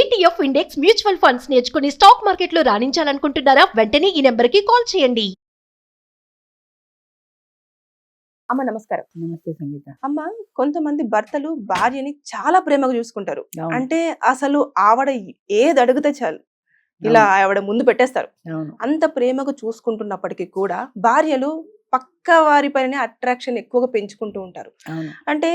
ETF index mutual funds నేర్చుకుని stock మార్కెట్లో రాణించాలనుకుంటున్నారా? వెంటనే ఈ నెంబర్కి కాల్ చేయండి. అమ్మ నమస్కారం. నమస్తే సంగీత. అమ్మ, కొంతమంది భర్తలు భార్యని చాలా ప్రేమగా చూసుకుంటారు. అవును. అంటే అసలు ఆవిడ ఏది అడిగితే చాలు ఇలా ఆవిడ ముందు పెట్టేస్తారు. అవును. అంత ప్రేమగా చూసుకుంటున్నప్పటికీ కూడా భార్యలు పక్క వారి పైన అట్రాక్షన్ ఎక్కువగా పెంచుకుంటూ ఉంటారు. అవును. అంటే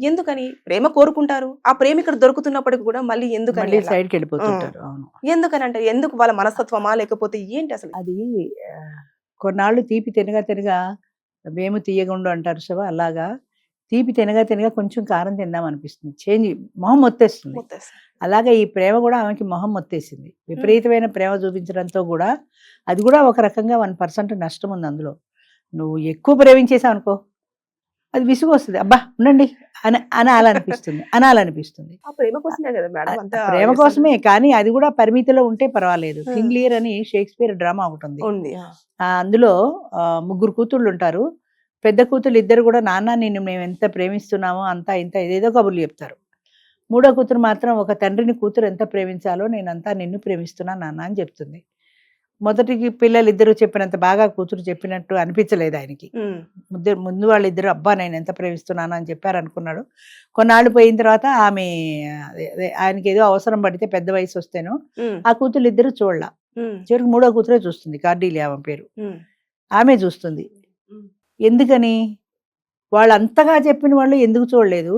ఎందుకని? ప్రేమ కోరుకుంటారు, ఆ ప్రేమ ఇక్కడ దొరుకుతున్నప్పటికీ కూడా మళ్ళీ ఎందుకని మళ్ళీ అలా? సైడ్కి వెళ్ళిపోతుంటారు. అవును. ఎందుకని అంటే ఎందుకు వాళ్ళ మనస్తత్వమా లేకపోతే ఏంటి అసలు? అది కొన్నాళ్ళు తీపి తినగా తినగా వేము తీయగుండు అంటారు శవ, అలాగా తీపి తినగా తినగా కొంచెం కారం తిందాం అనిపిస్తుంది. చేంజ్ మొహం మొత్తేస్తుంది. మొత్తేసి. అలాగే ఈ ప్రేమ కూడా ఆమెకి మొహం మొత్తేసింది. విపరీతమైన ప్రేమ చూపించడంతో కూడా అది కూడా ఒక రకంగా 1% నష్టం ఉంది అందులో. నువ్వు ఎక్కువ ప్రేమించేసావు అనుకో, అది విసుగు వస్తుంది. అబ్బా ఉండండి అని అనాలనిపిస్తుంది. ఆ ప్రేమ కోసమే కదా మేడం అంతా ప్రేమ కోసమే, కానీ అది కూడా పరిమితిలో ఉంటే పర్వాలేదు. కింగ్ లియర్ అని షేక్స్పియర్ డ్రామా ఒకటి ఉంది. ఉంది. అందులో 3 కూతుళ్ళు ఉంటారు. పెద్ద కూతురు ఇద్దరు కూడా నాన్న నిన్ను మేము ఎంత ప్రేమిస్తున్నామో అంతా ఇంత ఏదేదో కబుర్లు చెప్తారు. మూడో కూతురు మాత్రం ఒక తండ్రిని కూతురు ఎంత ప్రేమించాలో నేనంతా నిన్ను ప్రేమిస్తున్నా నాన్న అని చెప్తుంది. మొదటికి పిల్లలు ఇద్దరు చెప్పినంత బాగా కూతురు చెప్పినట్టు అనిపించలేదు ఆయనకి. ముందు వాళ్ళిద్దరు అబ్బా నేను ఎంత ప్రేమిస్తున్నాను అని చెప్పారు అనుకున్నాడు. కొన్నాళ్ళు పోయిన తర్వాత ఆమె ఆయనకి ఏదో అవసరం పడితే పెద్ద వయసు వస్తేనో ఆ కూతురు ఇద్దరు చూడలా. చివరికి మూడో కూతురే చూస్తుంది, కార్డీలియా ఆమె పేరు. ఆమె చూస్తుంది. ఎందుకని? వాళ్ళు అంతగా చెప్పిన వాళ్ళు ఎందుకు చూడలేదు?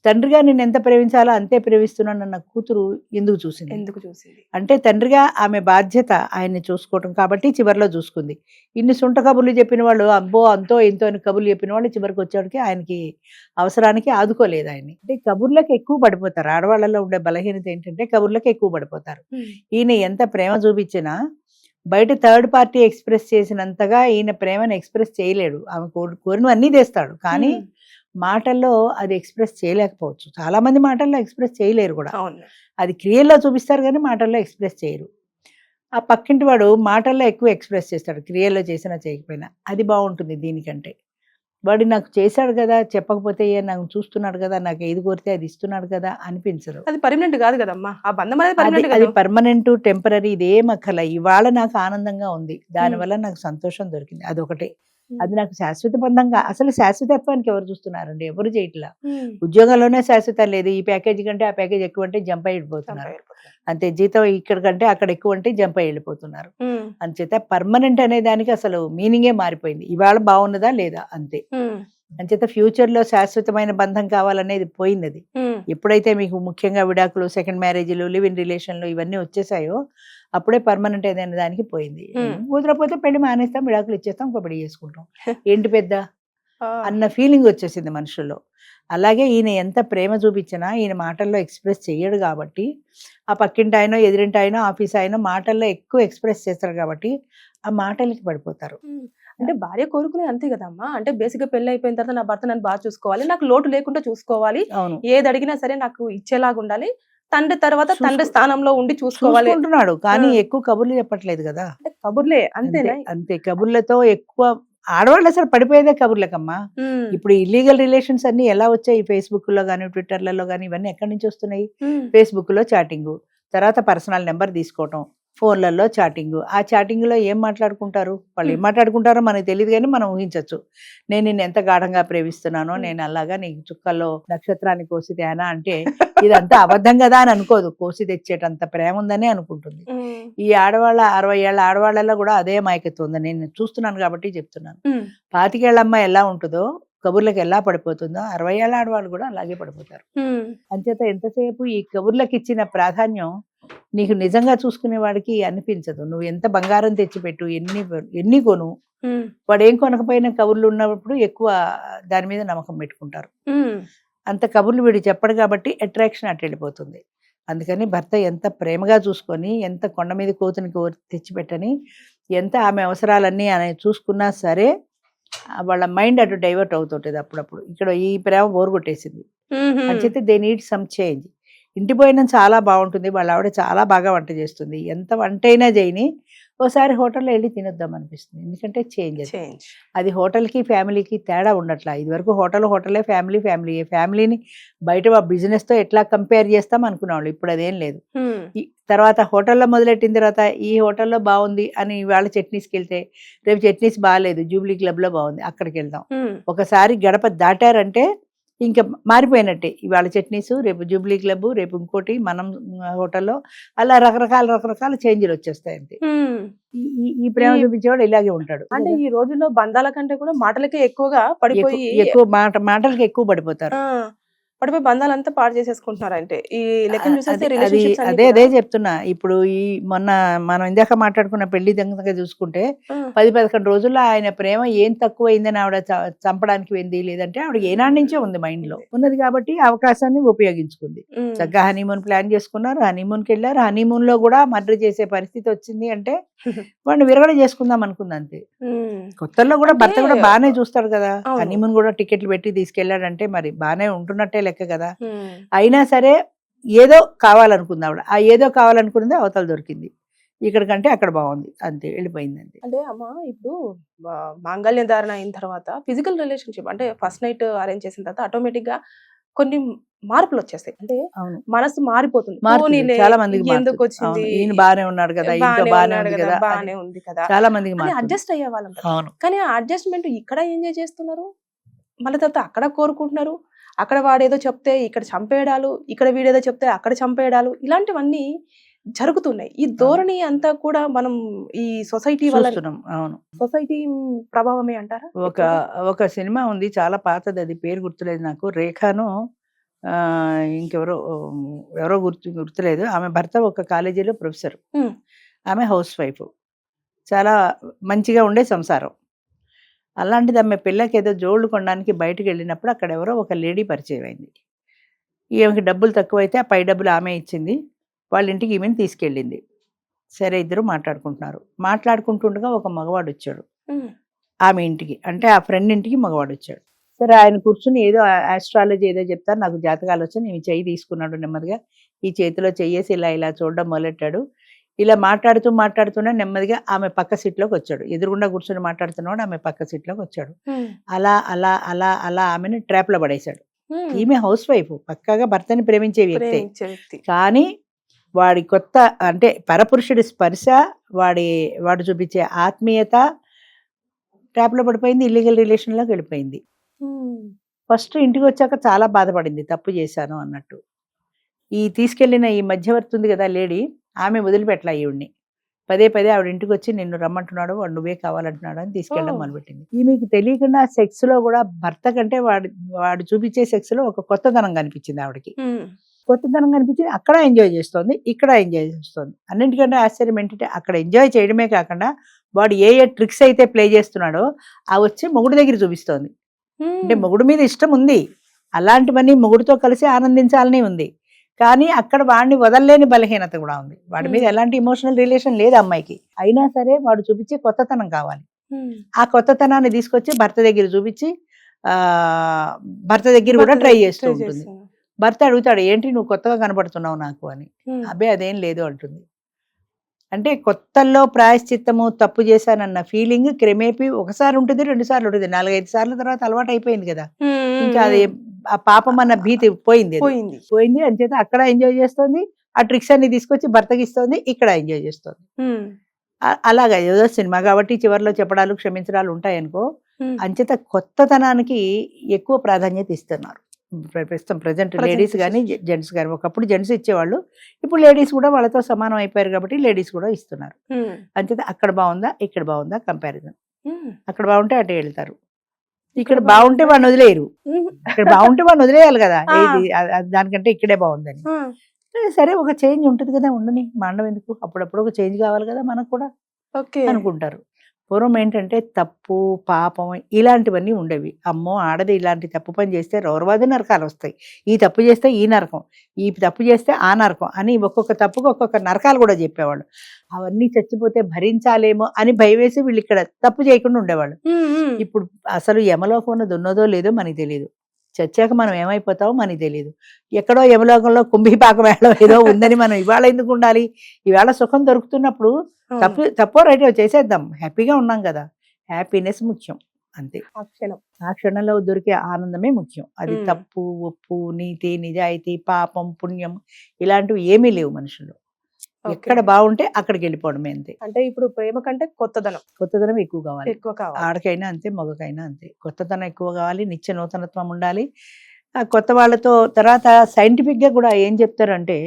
తండ్రిగా నేను ఎంత ప్రేమించాలో అంతే ప్రేమిస్తున్నాను అన్న కూతురు ఎందుకు చూసింది? అంటే తండ్రిగా ఆమె బాధ్యత ఆయన్ని చూసుకోవటం కాబట్టి చివరిలో చూసుకుంది. ఇన్ని సుంట కబుర్లు చెప్పిన వాళ్ళు అబ్బో అంతో ఇంతో అని కబుర్లు చెప్పిన వాళ్ళు చివరికి వచ్చేటికి ఆయనకి అవసరానికి ఆదుకోలేదు ఆయన్ని. అంటే కబుర్లకు ఎక్కువ పడిపోతారు. ఆడవాళ్ళలో ఉండే బలహీనత ఏంటంటే కబుర్లకు ఎక్కువ పడిపోతారు. ఈయన ఎంత ప్రేమ చూపించినా బయట థర్డ్ పార్టీ ఎక్స్ప్రెస్ చేసినంతగా ఈయన ప్రేమను ఎక్స్ప్రెస్ చేయలేడు. ఆమె కోరినవన్నీ తెస్తాడు, కానీ మాటల్లో అది ఎక్స్ప్రెస్ చేయలేకపోవచ్చు. చాలా మంది మాటల్లో ఎక్స్ప్రెస్ చేయలేరు కూడా. అది క్రియల్లో చూపిస్తారు కానీ మాటల్లో ఎక్స్ప్రెస్ చేయరు. ఆ పక్కింటి వాడు మాటల్లో ఎక్కువ ఎక్స్ప్రెస్ చేస్తాడు, క్రియల్లో చేసినా చేయకపోయినా. అది బాగుంటుంది దీనికంటే. వాడు నాకు చేశాడు కదా, చెప్పకపోతే నాకు చూస్తున్నాడు కదా, నాకు ఏది కోరితే అది ఇస్తున్నాడు కదా అనిపించదు. అది పర్మనెంట్ కాదు కదమ్మా. ఆ బంధం అది పర్మనెంట్, టెంపరీ, ఇదేం అక్కల. ఇవాళ నాకు ఆనందంగా ఉంది, దానివల్ల నాకు సంతోషం దొరికింది, అదొకటే. అది నాకు శాశ్వత బంధంగా. అసలు శాశ్వతత్వానికి ఎవరు చూస్తున్నారండి? ఎవరు చేయట్లా. ఉద్యోగంలోనే శాశ్వతం లేదు. ఈ ప్యాకేజీ కంటే ఆ ప్యాకేజ్ ఎక్కువ అంటే జంప్ అయి వెళ్ళిపోతున్నారు. అంతే, జీతం ఇక్కడ కంటే అక్కడ ఎక్కువ అంటే జంప్ అయి వెళ్ళిపోతున్నారు. అంచేత పర్మనెంట్ అనే దానికి అసలు మీనింగే మారిపోయింది. ఇవాళ బాగున్నదా లేదా అంతే. అంచేత ఫ్యూచర్ లో శాశ్వతమైన బంధం కావాలనేది పోయింది. అది ఎప్పుడైతే మీకు ముఖ్యంగా విడాకులు, సెకండ్ మ్యారేజ్లు, లివ్ ఇన్ రిలేషన్లు ఇవన్నీ వచ్చేసాయో అప్పుడే పర్మనెంట్ ఏదైనా దానికి పోయింది. కుదరపోతే పెళ్లి మానేస్తాం, విడాకులు ఇచ్చేస్తాం, ఇంకో పెళ్లి చేసుకుంటాం, ఏంటి పెద్ద అన్న ఫీలింగ్ వచ్చేసింది మనుషుల్లో. అలాగే ఈయన ఎంత ప్రేమ చూపించినా ఈయన మాటల్లో ఎక్స్ప్రెస్ చెయ్యడు కాబట్టి, ఆ పక్కింటి ఆయన, ఎదురింటి ఆయన, ఆఫీస్ ఆయన మాటల్లో ఎక్కువ ఎక్స్ప్రెస్ చేస్తారు కాబట్టి ఆ మాటలకి పడిపోతారు. అంటే భార్య కోరుకునే అంతే కదమ్మా. అంటే బేసిక్ గా పెళ్లి అయిపోయిన తర్వాత నా భర్త నన్ను బాగా చూసుకోవాలి, నాకు లోటు లేకుండా చూసుకోవాలి, ఏది అడిగినా సరే నాకు ఇచ్చేలాగా ఉండాలి, తండ్రి తర్వాత తండ్రి స్థానంలో ఉండి చూసుకోవాలి అంటున్నాడు. కానీ ఎక్కువ కబుర్లు చెప్పట్లేదు కదా. కబుర్లే అంతేనా? అంతే, కబుర్లతో ఎక్కువ. ఆడవాళ్ళు అసలు పడిపోయేదే కబుర్లకమ్మా. ఇప్పుడు ఇల్లీగల్ రిలేషన్స్ అన్ని ఎలా వచ్చాయి? ఫేస్బుక్ లో గానీ, ట్విట్టర్లలో గానీ, ఇవన్నీ ఎక్కడి నుంచి వస్తున్నాయి? ఫేస్బుక్ లో చాటింగ్, తర్వాత పర్సనల్ నెంబర్ తీసుకోవటం, ఫోన్లలో చాటింగ్. ఆ చాటింగ్ లో ఏం మాట్లాడుకుంటారు? వాళ్ళు ఏం మాట్లాడుకుంటారో మనకు తెలియదు, కానీ మనం ఊహించవచ్చు. నేను నిన్ను ఎంత గాఢంగా ప్రేమిస్తున్నానో, నేను అలాగా నీకు చుక్కల్లో నక్షత్రాన్ని కోసి తేనా అంటే ఇదంతా అబద్ధం కదా అని అనుకోదు. కోసి తెచ్చేటంత ప్రేమ ఉందని అనుకుంటుంది. ఈ ఆడవాళ్ళ 60 ఏళ్ళ ఆడవాళ్ళలో కూడా అదే మాయకత్వం ఉంది. నేను చూస్తున్నాను కాబట్టి చెప్తున్నాను. 25 ఏళ్ళ అమ్మాయి ఎలా ఉంటుందో, కబుర్లకు ఎలా పడిపోతుందో, 60 ఏళ్ళ ఆడవాళ్ళు కూడా అలాగే పడిపోతారు. అంచేత ఎంతసేపు ఈ కబుర్లకు ఇచ్చిన ప్రాధాన్యం నీకు నిజంగా చూసుకునే వాడికి అనిపించదు. నువ్వు ఎంత బంగారం తెచ్చిపెట్టు, ఎన్ని కొను, వాడు ఏం కొనకపోయినా కబుర్లు ఉన్నప్పుడు ఎక్కువ దాని మీద నమ్మకం పెట్టుకుంటారు. అంత కబుర్లు వీడు చెప్పడు కాబట్టి అట్రాక్షన్ అటు వెళ్ళిపోతుంది. అందుకని భర్త ఎంత ప్రేమగా చూసుకొని, ఎంత కొండ మీద కోతుని తెచ్చిపెట్టని, ఎంత ఆమె అవసరాలన్నీ అనేది చూసుకున్నా సరే వాళ్ళ మైండ్ అటు డైవర్ట్ అవుతుంటుంది అప్పుడప్పుడు. ఇక్కడ ఈ ప్రేమ బోరు కొట్టేసింది అని చెప్పి దే నీడ్ సమ్ చేంజ్. ఇంటి పోయినా చాలా బాగుంటుంది, వాళ్ళ ఆవిడ చాలా బాగా వంట చేస్తుంది, ఎంత వంట అయినా చేయని ఓసారి హోటల్లో వెళ్ళి తినొద్దాం అనిపిస్తుంది, ఎందుకంటే చేంజ్ అది. చేంజ్. అది హోటల్కి ఫ్యామిలీకి తేడా ఉండట్లా. ఇదివరకు హోటలే, ఫ్యామిలీని బయట బిజినెస్తో ఎట్లా కంపేర్ చేస్తాం అనుకునేవాళ్ళు, ఇప్పుడు అదేం లేదు. ఈ తర్వాత హోటల్లో మొదలెట్టిన తర్వాత ఈ హోటల్లో బాగుంది అని ఇవాళ చట్నీస్కి వెళ్తే రేపు చట్నీస్ బాగాలేదు, జూబ్లీ క్లబ్లో బాగుంది, అక్కడికి వెళ్దాం. ఒకసారి గడప దాటారంటే ఇంకా మారిపోయినట్టే. ఇవాళ చట్నీస్, రేపు జూబ్లీ క్లబ్, రేపు ఇంకోటి మనం హోటల్లో, అలా రకరకాల చేంజ్లు వచ్చేస్తాయి అంతే. ఈ ప్రేమ చూపించేవాడు ఇలాగే ఉంటాడు. అంటే ఈ రోజుల్లో బంధాల కంటే కూడా మాటలకే ఎక్కువగా పడిపోయి ఎక్కువ మాటలకి ఎక్కువ పడిపోతారు. పడిపోయి బంధాలంతా పాడు చేసేసుకుంటున్నారు. అంటే ఈ లెక్క చూసేస్తే అదే చెప్తున్నా. ఇప్పుడు ఈ మొన్న మనం ఇందాక మాట్లాడుకున్న పెళ్లి దగ్గర చూసుకుంటే 10-11 రోజుల్లో ఆయన ప్రేమ ఏం తక్కువైందని ఆవిడ చంపడానికి వెళ్ళింది, లేదంటే ఆవిడ ఏనాటి నుంచో ఉంది మైండ్ లో ఉన్నది కాబట్టి అవకాశాన్ని ఉపయోగించుకుంది. చక్కగా హనీమూన్ ప్లాన్ చేసుకున్నారు, హనీమూన్కి వెళ్ళారు. హనీమూన్ లో కూడా మర్డర్ చేసే పరిస్థితి వచ్చింది అంటే వాడిని విరగడ చేసుకుందాం అనుకుంది అంతే. కొత్తల్లో కూడా భర్త కూడా బాగానే చూస్తాడు కదా, హనీమూన్ కూడా టికెట్లు పెట్టి తీసుకెళ్లాడంటే మరి బాగానే ఉంటున్నట్టే లెక్క కదా. అయినా సరే ఏదో కావాలనుకుంది ఆవిడ, ఆ ఏదో కావాలనుకున్నది అవతల దొరికింది. ఇక్కడ కంటే అక్కడ బాగుంది అంతే, వెళ్ళిపోయింది అంతే. అంటే అమ్మ ఇప్పుడు మాంగళ్య ధారణ అయిన తర్వాత ఫిజికల్ రిలేషన్షిప్ అంటే ఫస్ట్ నైట్ అరేంజ్ చేసిన తర్వాత ఆటోమేటిక్ గా కొన్ని మార్పులు వచ్చేస్తాయి. అంటే మనసు మారిపోతుంది. చాలా మందికి ఎందుకు వచ్చింది, ఈయన బాగానే ఉన్నాడు కదా, ఇంట్లో బాగానే ఉంది కదా, చాలా మందికి అడ్జస్ట్ అయ్యే వాళ్ళం. కానీ ఆ అడ్జస్ట్మెంట్ ఇక్కడ ఎంజాయ్ చేస్తున్నారు, మళ్ళీ తర్వాత అక్కడ కోరుకుంటున్నారు. అక్కడ వాడేదో చెప్తే ఇక్కడ చంపేయడాలు, ఇక్కడ వీడేదో చెప్తే అక్కడ చంపేయడాలు, ఇలాంటివన్నీ జరుగుతున్నాయి. ఈ ధోరణి అంతా కూడా మనం ఈ సొసైటీ వల్ల, సొసైటీ ప్రభావమే అంటారా? ఒక సినిమా ఉంది చాలా పాతది, అది పేరు గుర్తులేదు నాకు, రేఖాను ఎవరో గుర్తులేదు. ఆమె భర్త ఒక కాలేజీలో ప్రొఫెసర్, ఆమె హౌస్ వైఫ్, చాలా మంచిగా ఉండే సంసారం. అలాంటిది ఆమె పిల్లకి ఏదో జోళ్ళు కొనడానికి బయటకు వెళ్ళినప్పుడు అక్కడ ఎవరో ఒక లేడీ పరిచయం అయింది. ఈమెకి డబ్బులు తక్కువైతే ఆ పై డబ్బులు ఆమె ఇచ్చింది, వాళ్ళ ఇంటికి ఈమెను తీసుకెళ్ళింది. సరే ఇద్దరు మాట్లాడుకుంటుండగా ఒక మగవాడు వచ్చాడు ఆమె ఇంటికి, అంటే ఆ ఫ్రెండ్ ఇంటికి మగవాడు వచ్చాడు. సరే ఆయన కూర్చుని ఏదో ఆస్ట్రాలజీ ఏదో చెప్తారు, నాకు జాతకాలు వచ్చి నేను చెయ్యి తీసుకున్నాడు నెమ్మదిగా, ఈ చేతిలో చెయ్యేసి ఇలా చూడడం మొదలెట్టాడు. ఇలా మాట్లాడుతూనే నెమ్మదిగా ఆమె పక్క సీట్లోకి వచ్చాడు. ఎదురుగుండా కూర్చొని మాట్లాడుతున్నాడు, ఆమె పక్క సీట్లోకి వచ్చాడు. అలా ఆమెను ట్రాప్ లో పడేశాడు. ఈమె హౌస్ వైఫ్, పక్కాగా భర్తని ప్రేమించే వ్యక్తి, కానీ వాడి కొత్త అంటే పరపురుషుడి స్పర్శ, వాడు చూపించే ఆత్మీయత ట్రాప్ లో పడిపోయింది, ఇల్లీగల్ రిలేషన్ లోకి వెళ్ళిపోయింది. ఫస్ట్ ఇంటికి వచ్చాక చాలా బాధపడింది, తప్పు చేశాను అన్నట్టు. ఈ తీసుకెళ్లిన ఈ మధ్యవర్తి ఉంది కదా లేడీ, ఆమె వదిలిపెట్టలా ఈవిడ్ని. పదే ఆవిడ ఇంటికి వచ్చి నిన్ను రమ్మంటున్నాడు, వాడు నువ్వే కావాలంటున్నాడు అని తీసుకెళ్ళడం మొదలుపెట్టింది. ఈమెకి తెలియకుండా సెక్స్ లో కూడా భర్త కంటే వాడు చూపించే సెక్స్ లో ఒక కొత్తదనం కనిపించింది ఆవిడకి. కొత్తదనం కనిపించింది, అక్కడ ఎంజాయ్ చేస్తోంది, ఇక్కడ ఎంజాయ్ చేస్తోంది. అన్నింటికంటే ఆశ్చర్యం ఏంటంటే అక్కడ ఎంజాయ్ చేయడమే కాకుండా వాడు ఏ ట్రిక్స్ అయితే ప్లే చేస్తున్నాడో ఆ వచ్చి మొగుడు దగ్గర చూపిస్తోంది. అంటే మొగుడు మీద ఇష్టం ఉంది, అలాంటివన్నీ మొగుడుతో కలిసి ఆనందించాలని ఉంది, కానీ అక్కడ వాడిని వదలలేని బలహీనత కూడా ఉంది. వాడి మీద ఎలాంటి ఎమోషనల్ రిలేషన్ లేదు అమ్మాయికి, అయినా సరే వాడు చూపించే కొత్తతనం కావాలి. ఆ కొత్తతనాన్ని తీసుకొచ్చి భర్త దగ్గర చూపించి భర్త దగ్గర కూడా ట్రై చేస్తూ ఉంటుంది. భర్త అడుగుతాడు, ఏంటి నువ్వు కొత్తగా కనబడుతున్నావు నాకు అని. అబ్బే అదేం లేదు అంటుంది. అంటే కొత్తల్లో ప్రాయశ్చిత్తము, తప్పు చేశానన్న ఫీలింగ్ క్రమేపీ ఒకసారి ఉంటుంది, 2 సార్లు ఉంటుంది, 4-5 సార్ల తర్వాత అలవాటు అయిపోయింది కదా. ఇంకా అది ఆ పాపం అన్న భీతి పోయింది. అంచేత అక్కడ ఎంజాయ్ చేస్తుంది, ఆ ట్రిక్స్ అన్ని తీసుకొచ్చి భర్తకి ఇస్తుంది, ఇక్కడ ఎంజాయ్ చేస్తుంది. అలాగా ఏదో సినిమా కాబట్టి చివరిలో చెప్పడాలు క్షమించడాలు ఉంటాయనుకో. అంచేత కొత్తతనానికి ఎక్కువ ప్రాధాన్యత ఇస్తున్నారు ప్రస్తుతం ప్రజెంట్ లేడీస్ కానీ జెంట్స్ కానీ. ఒకప్పుడు జెంట్స్ ఇచ్చేవాళ్ళు, ఇప్పుడు లేడీస్ కూడా వాళ్ళతో సమానం అయిపోయారు కాబట్టి లేడీస్ కూడా ఇస్తున్నారు. అంచేత అక్కడ బాగుందా ఇక్కడ బాగుందా కంపారిజన్, అక్కడ బాగుంటే అటే వెళ్తారు, ఇక్కడ బాగుంటే వాడిని వదిలేయరు, ఇక్కడ బాగుంటే వాడిని వదిలేయాలి కదా, దానికంటే ఇక్కడే బాగుందని. సరే ఒక చేంజ్ ఉంటుంది కదా, ఉండని మాండం ఎందుకు, అప్పుడప్పుడు ఒక చేంజ్ కావాలి కదా మనకు కూడా అనుకుంటారు. పూర్వం ఏంటంటే తప్పు పాపం ఇలాంటివన్నీ ఉండేవి. అమ్మో ఆడది ఇలాంటి తప్పు పని చేస్తే రౌరవాది నరకాలు వస్తాయి, ఈ తప్పు చేస్తే ఈ నరకం, ఈ తప్పు చేస్తే ఆ నరకం అని ఒక్కొక్క తప్పుకు ఒక్కొక్క నరకాలు కూడా చెప్పేవాళ్ళు. అవన్నీ చచ్చిపోతే భరించాలేమో అని భయవేసి వీళ్ళు ఇక్కడ తప్పు చేయకుండా ఉండేవాళ్ళు. ఇప్పుడు అసలు యమలోకం ఉన్నది ఉన్నదో లేదో మనకి తెలియదు, చచ్చాక మనం ఏమైపోతామో మనకి తెలియదు. ఎక్కడో యమలోకంలో కుంభీపాక వేళ ఏదో ఉందని మనం ఇవాళ ఎందుకు ఉండాలి? ఈవేళ సుఖం దొరుకుతున్నప్పుడు తప్పో రైటో చేసేద్దాం, హ్యాపీగా ఉన్నాం కదా, హ్యాపీనెస్ ముఖ్యం అంతే. ఆ క్షణం. ఆ క్షణంలో దొరికే ఆనందమే ముఖ్యం. అది మ్మ్. తప్పు ఒప్పు నీతి నిజాయితీ పాపం పుణ్యం ఇలాంటివి ఏమీ లేవు మనుషుల్లో. ఓకే. ఎక్కడ బాగుంటే అక్కడికి వెళ్ళిపోవడమే అంతే. అంటే ఇప్పుడు ప్రేమ కంటే కొత్తదనం కొత్తదనం ఎక్కువ కావాలి, ఎక్కువ కావాలి. ఆడకైనా అంతే మగకైనా అంతే. కొత్తదనం ఎక్కువ కావాలి, నిత్య నూతనత్వం ఉండాలి. ఆ కొత్త వాళ్ళతో తర్వాత సైంటిఫిక్గా కూడా ఏం చెప్తారంటే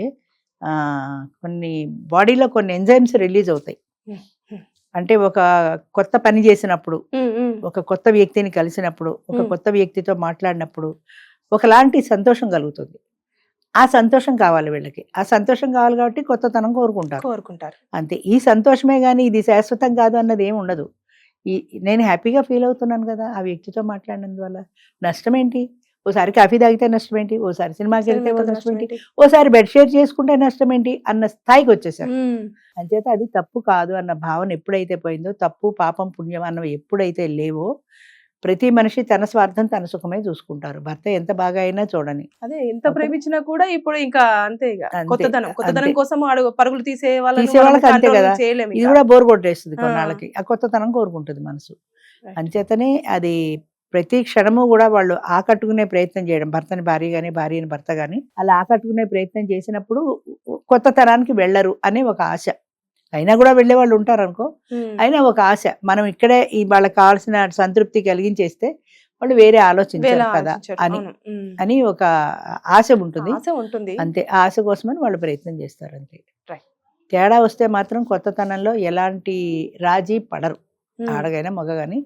కొన్ని బాడీలో కొన్ని ఎంజైమ్స్ రిలీజ్ అవుతాయి. మ్మ్. మ్మ్. అంటే ఒక కొత్త పని చేసినప్పుడు, మ్మ్. మ్మ్. ఒక కొత్త వ్యక్తిని కలిసినప్పుడు, ఒక మ్మ్. కొత్త వ్యక్తితో మాట్లాడినప్పుడు ఒకలాంటి సంతోషం కలుగుతుంది. ఆ సంతోషం కావాలి వీళ్ళకి, ఆ సంతోషం కావాలి కాబట్టి కొత్తతనం కోరుకుంటారు కోరుకుంటారు. అంతే. ఈ సంతోషమే కానీ ఇది శాశ్వతం కాదు అన్నది ఏమి ఉండదు. నేను హ్యాపీగా ఫీల్ అవుతున్నాను కదా ఆ వ్యక్తితో మాట్లాడినందువల్ల, నష్టం ఏంటి? ఓసారి కాఫీ తాగితే నష్టం ఏంటి, ఓసారి సినిమాకి వెళ్తే నష్టం ఏంటి, ఓసారి బెడ్ షేర్ చేసుకుంటే నష్టం ఏంటి అన్న స్థాయికి వచ్చేసారు. మ్మ్. అంచేత అది తప్పు కాదు అన్న భావన ఎప్పుడైతే పోయిందో, తప్పు పాపం పుణ్యం అన్నవి ఎప్పుడైతే లేవో, ప్రతి మనిషి తన స్వార్థం తన సుఖమే చూసుకుంటారు. భర్త ఎంత బాగా అయినా చూడని. అదే ఎంత ప్రేమించినా కూడా ఇప్పుడు ఇంకా అంతే ఇక అంతే, కొత్తదనం అంతే. కోసం పరుగులు తీసే తీసే వాళ్ళకి అంతే కదా. చేయలేము ఇది ఇక. కూడా బోర్ కొట్టేస్తుంది ఆ. కొన్నాళ్ళకి. ఆ కొత్తతనం కోరుకుంటుంది మనసు. Right. అంచేతనే అది ప్రతి క్షణము కూడా వాళ్ళు ఆకట్టుకునే ప్రయత్నం చేయడం, భర్తని భార్య కానీ భార్యని భర్త కానీ అలా ఆకట్టుకునే ప్రయత్నం చేసినప్పుడు కొత్తతనానికి వెళ్ళరు అనే ఒక ఆశ. అయినా కూడా వెళ్ళే వాళ్ళు ఉంటారు అనుకో, మ్మ్. అయినా ఒక ఆశ మనం ఇక్కడే వాళ్ళకి కావాల్సిన సంతృప్తి కలిగించేస్తే వాళ్ళు వేరే ఆలోచించారు వేళ కదా ఆలోచించారు. అని అవును. మ్మ్. అని ఒక ఆశ ఉంటుంది. ఆశ ఉంటుంది. అంతే, ఆ ఆశ కోసమని వాళ్ళు ప్రయత్నం చేస్తారు అంతే. Right. తేడా వస్తే మాత్రం కొత్తతనంలో ఎలాంటి రాజీ పడరు, మ్మ్. ఆడగైనా మగ కానీ.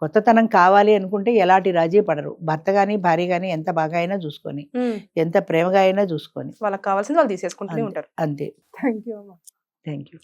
కొత్తతనం కావాలి అనుకుంటే ఎలాంటి రాజీ పడరు. భర్త కానీ భార్య కానీ ఎంత బాగా అయినా చూసుకొని, మ్మ్. ఎంత ప్రేమగా అయినా చూసుకొని వాళ్ళకి కావాల్సింది వాళ్ళు తీసేసుకుంటూనే అంతే. ఉంటారు. అంతే. థ్యాంక్ యూ అమ్మా. Thank you.